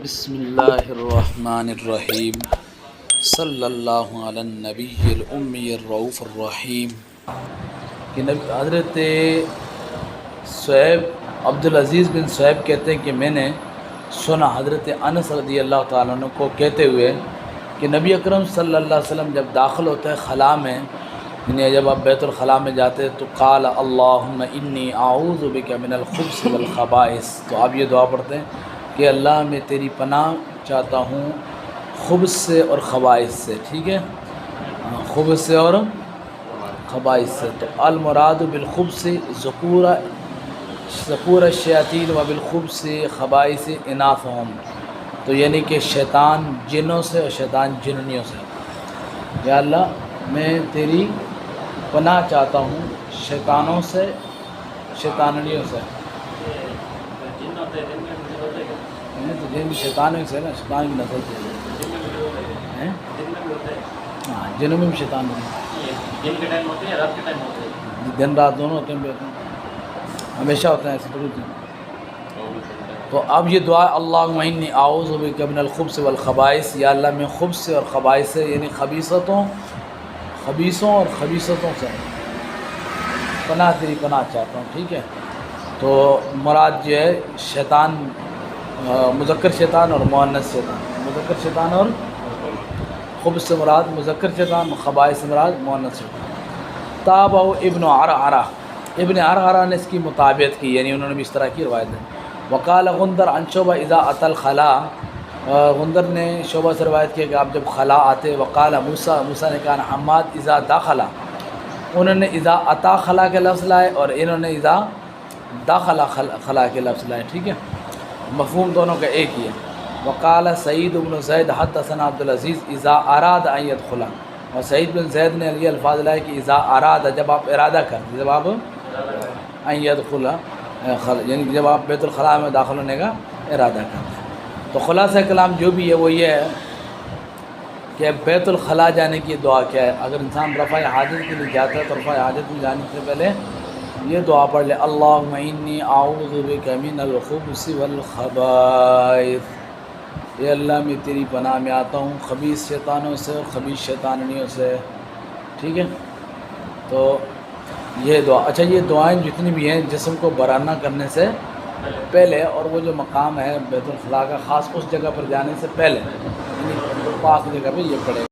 بسم اللہ الرحمن الرحیم صلی اللہ علی النبی الامی الرؤوف الرحیم کہ حضرت صہیب عبدالعزیز بن صہیب کہتے ہیں کہ میں نے سنا حضرت انس رضی اللہ تعالیٰ عنہ کو کہتے ہوئے کہ نبی اکرم صلی اللہ علیہ وسلم جب داخل ہوتا ہے خلا میں، یعنی جب آپ بیت الخلاء میں جاتے تو قال اللہم انی اعوذ بک من الخبث والخبائث، تو آپ یہ دعا پڑھتے ہیں کہ اللہ میں تیری پناہ چاہتا ہوں خبث سے اور خبائث سے، ٹھیک ہے، خبث سے اور خبائث سے۔ تو المراد بالخبث ذکور الشیاطین و بالخبث خبائث اناثہم، تو یعنی کہ شیطان جنوں سے اور شیطان جننیوں سے۔ یا اللہ میں تیری پناہ چاہتا ہوں شیطانوں سے، شیطانیوں سے، تو جن بھی شیطانوں سے نا، شیطان کی نسل سے، ہاں جنوں میں بھی شیطان ہوتے ہیں، دن رات دونوں ہوتے ہیں، ہمیشہ ہوتے ہیں، ایسے ضرور ہیں۔ تو اب یہ دعا اللہم انی اعوذ بک من الخبث والخبائث، یا اللہ میں خبث سے اور خبائث سے، یعنی خبیثوں اور خبیثتوں سے پناہ، تیری پناہ چاہتا ہوں، ٹھیک ہے۔ تو مراد جو ہے شیطان، مذکر شیطان اور مؤنث شیطان، مذکر شیطان اور خبث سے مراد مذکر شیطان، خبائث سے مراد مؤنث شیطان۔ تابع ابن عرعرہ، ابن عرعرہ نے اس کی مطابقت کی، یعنی انہوں نے بھی اس طرح کی روایت ہے۔ وقال غندر عن شعبہ اذا اتى الخلاء، غندر نے شعبہ سے روایت کیا کہ آپ جب خلا آتے، وقال موسیٰ نے کہا حماد اذا داخلا، انہوں نے اذا اتا خلا کے لفظ لائے اور انہوں نے اذا داخلا خلا کے لفظ لائے، ٹھیک ہے، مفہوم دونوں کا ایک ہی ہے۔ وقال سعید بن زید حدثنا عبدالعزیز اذا اراد ان يدخلا، اور سعید بن زید نے یہ الفاظ لائے کہ اذا اراد، جب آپ ارادہ کریں، جب آپ ان يدخلا، یعنی جب آپ بیت الخلاء میں داخل ہونے کا ارادہ کرتے ہیں۔ تو خلاصہ کلام جو بھی ہے وہ یہ ہے کہ بیت الخلاء جانے کی دعا کیا ہے۔ اگر انسان رفع حاجت کے لیے جاتا ہے تو رفع حاجت میں جانے سے پہلے یہ دعا پڑھ لے، اللہم انی اعوذ بک من الخبث والخبائث، اے اللہ میں تیری پناہ میں آتا ہوں خبیث شیطانوں سے اور خبیث شیطانیوں سے، ٹھیک ہے۔ تو یہ دعا، اچھا یہ دعائیں جتنی بھی ہیں جسم کو برہنہ کرنے سے پہلے، اور وہ جو مقام ہے بیت الخلاء کا خاص اس جگہ پر جانے سے پہلے، یعنی پاک جگہ پہ یہ پڑے گا۔